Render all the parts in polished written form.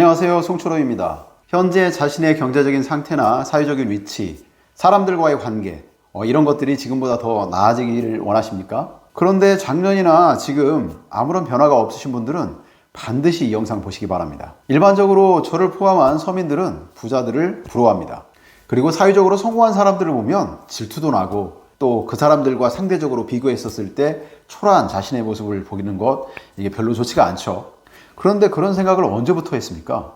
안녕하세요, 송철호입니다. 현재 자신의 경제적인 상태나 사회적인 위치, 사람들과의 관계, 이런 것들이 지금보다 더 나아지기를 원하십니까? 그런데 작년이나 지금 아무런 변화가 없으신 분들은 반드시 이 영상 보시기 바랍니다. 일반적으로 저를 포함한 서민들은 부자들을 부러워합니다. 그리고 사회적으로 성공한 사람들을 보면 질투도 나고 또 그 사람들과 상대적으로 비교했었을 때 초라한 자신의 모습을 보이는 것, 이게 별로 좋지가 않죠. 그런데 그런 생각을 언제부터 했습니까?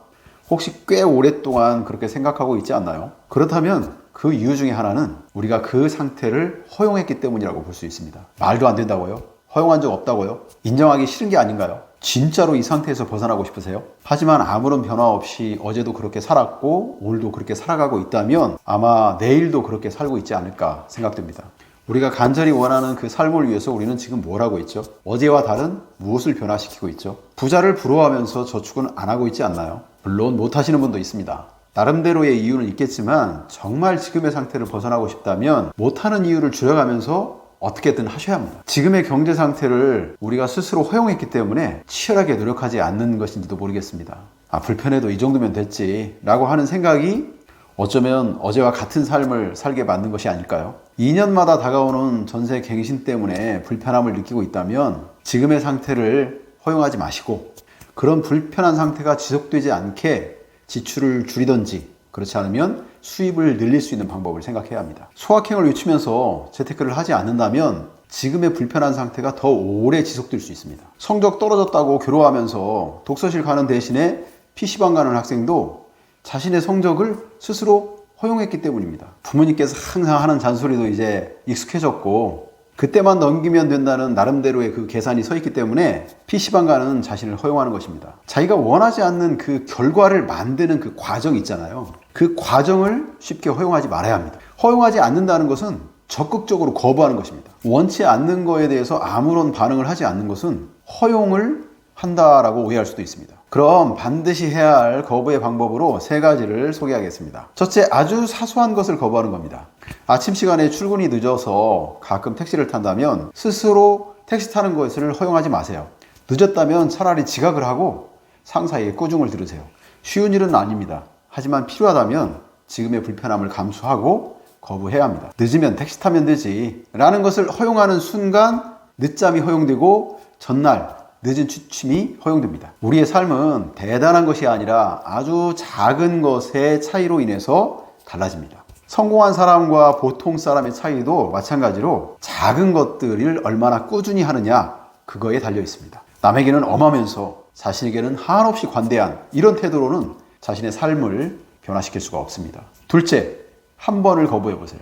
혹시 꽤 오랫동안 그렇게 생각하고 있지 않나요? 그렇다면 그 이유 중에 하나는 우리가 그 상태를 허용했기 때문이라고 볼 수 있습니다. 말도 안 된다고요? 허용한 적 없다고요? 인정하기 싫은 게 아닌가요? 진짜로 이 상태에서 벗어나고 싶으세요? 하지만 아무런 변화 없이 어제도 그렇게 살았고 오늘도 그렇게 살아가고 있다면 아마 내일도 그렇게 살고 있지 않을까 생각됩니다. 우리가 간절히 원하는 그 삶을 위해서 우리는 지금 뭘 하고 있죠? 어제와 다른 무엇을 변화시키고 있죠? 부자를 부러워하면서 저축은 안 하고 있지 않나요? 물론 못 하시는 분도 있습니다. 나름대로의 이유는 있겠지만 정말 지금의 상태를 벗어나고 싶다면 못하는 이유를 줄여가면서 어떻게든 하셔야 합니다. 지금의 경제 상태를 우리가 스스로 허용했기 때문에 치열하게 노력하지 않는 것인지도 모르겠습니다. 불편해도 이 정도면 됐지 라고 하는 생각이 어쩌면 어제와 같은 삶을 살게 만든 것이 아닐까요? 2년마다 다가오는 전세 갱신 때문에 불편함을 느끼고 있다면 지금의 상태를 허용하지 마시고 그런 불편한 상태가 지속되지 않게 지출을 줄이든지 그렇지 않으면 수입을 늘릴 수 있는 방법을 생각해야 합니다. 소확행을 외치면서 재테크를 하지 않는다면 지금의 불편한 상태가 더 오래 지속될 수 있습니다. 성적 떨어졌다고 괴로워하면서 독서실 가는 대신에 PC방 가는 학생도 자신의 성적을 스스로 허용했기 때문입니다. 부모님께서 항상 하는 잔소리도 이제 익숙해졌고 그때만 넘기면 된다는 나름대로의 그 계산이 서 있기 때문에 PC방 가는 자신을 허용하는 것입니다. 자기가 원하지 않는 그 결과를 만드는 그 과정 있잖아요. 그 과정을 쉽게 허용하지 말아야 합니다. 허용하지 않는다는 것은 적극적으로 거부하는 것입니다. 원치 않는 거에 대해서 아무런 반응을 하지 않는 것은 허용을 한다라고 오해할 수도 있습니다. 그럼 반드시 해야 할 거부의 방법으로 3가지를 소개하겠습니다. 첫째, 아주 사소한 것을 거부하는 겁니다. 아침 시간에 출근이 늦어서 가끔 택시를 탄다면 스스로 택시 타는 것을 허용하지 마세요. 늦었다면 차라리 지각을 하고 상사에게 꾸중을 들으세요. 쉬운 일은 아닙니다. 하지만 필요하다면 지금의 불편함을 감수하고 거부해야 합니다. 늦으면 택시 타면 되지 라는 것을 허용하는 순간 늦잠이 허용되고 전날 늦은 취침이 허용됩니다. 우리의 삶은 대단한 것이 아니라 아주 작은 것의 차이로 인해서 달라집니다. 성공한 사람과 보통 사람의 차이도 마찬가지로 작은 것들을 얼마나 꾸준히 하느냐 그거에 달려 있습니다. 남에게는 엄하면서 자신에게는 한없이 관대한 이런 태도로는 자신의 삶을 변화시킬 수가 없습니다. 둘째, 한 번을 거부해 보세요.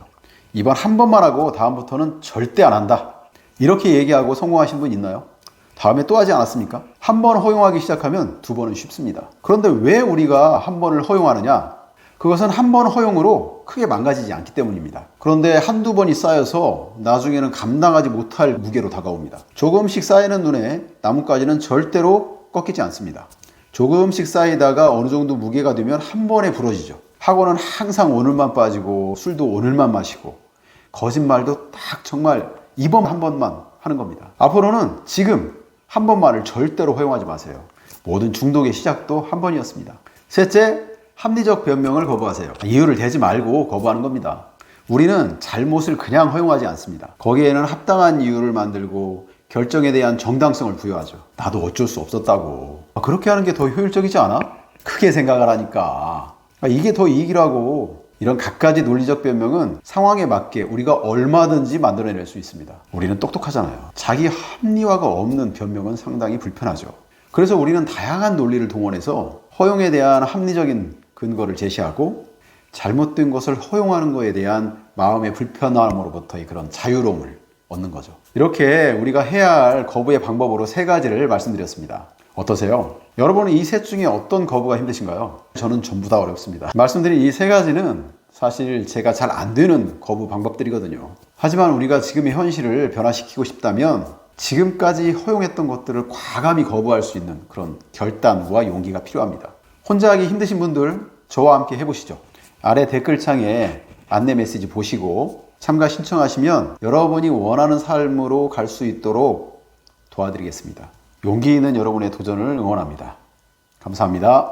이번 한 번만 하고 다음부터는 절대 안 한다. 이렇게 얘기하고 성공하신 분 있나요? 다음에 또 하지 않았습니까? 한 번 허용하기 시작하면 2번은 쉽습니다. 그런데 왜 우리가 한 번을 허용하느냐? 그것은 한 번 허용으로 크게 망가지지 않기 때문입니다. 그런데 한두 번이 쌓여서 나중에는 감당하지 못할 무게로 다가옵니다. 조금씩 쌓이는 눈에 나뭇가지는 절대로 꺾이지 않습니다. 조금씩 쌓이다가 어느 정도 무게가 되면 한 번에 부러지죠. 학원은 항상 오늘만 빠지고 술도 오늘만 마시고 거짓말도 딱 정말 이번 한 번만 하는 겁니다. 앞으로는 지금 한 번만을 절대로 허용하지 마세요. 모든 중독의 시작도 한 번이었습니다. 셋째, 합리적 변명을 거부하세요. 이유를 대지 말고 거부하는 겁니다. 우리는 잘못을 그냥 허용하지 않습니다. 거기에는 합당한 이유를 만들고 결정에 대한 정당성을 부여하죠. 나도 어쩔 수 없었다고. 그렇게 하는 게 더 효율적이지 않아? 크게 생각을 하니까. 이게 더 이익이라고. 이런 갖가지 논리적 변명은 상황에 맞게 우리가 얼마든지 만들어낼 수 있습니다. 우리는 똑똑하잖아요. 자기 합리화가 없는 변명은 상당히 불편하죠. 그래서 우리는 다양한 논리를 동원해서 허용에 대한 합리적인 근거를 제시하고 잘못된 것을 허용하는 것에 대한 마음의 불편함으로부터의 그런 자유로움을 얻는 거죠. 이렇게 우리가 해야 할 거부의 방법으로 3가지를 말씀드렸습니다. 어떠세요? 여러분은 이 셋 중에 어떤 거부가 힘드신가요? 저는 전부 다 어렵습니다. 말씀드린 이 3가지는 사실 제가 잘 안 되는 거부 방법들이거든요. 하지만 우리가 지금의 현실을 변화시키고 싶다면 지금까지 허용했던 것들을 과감히 거부할 수 있는 그런 결단과 용기가 필요합니다. 혼자 하기 힘드신 분들 저와 함께 해보시죠. 아래 댓글창에 안내 메시지 보시고 참가 신청하시면 여러분이 원하는 삶으로 갈 수 있도록 도와드리겠습니다. 용기 있는 여러분의 도전을 응원합니다. 감사합니다.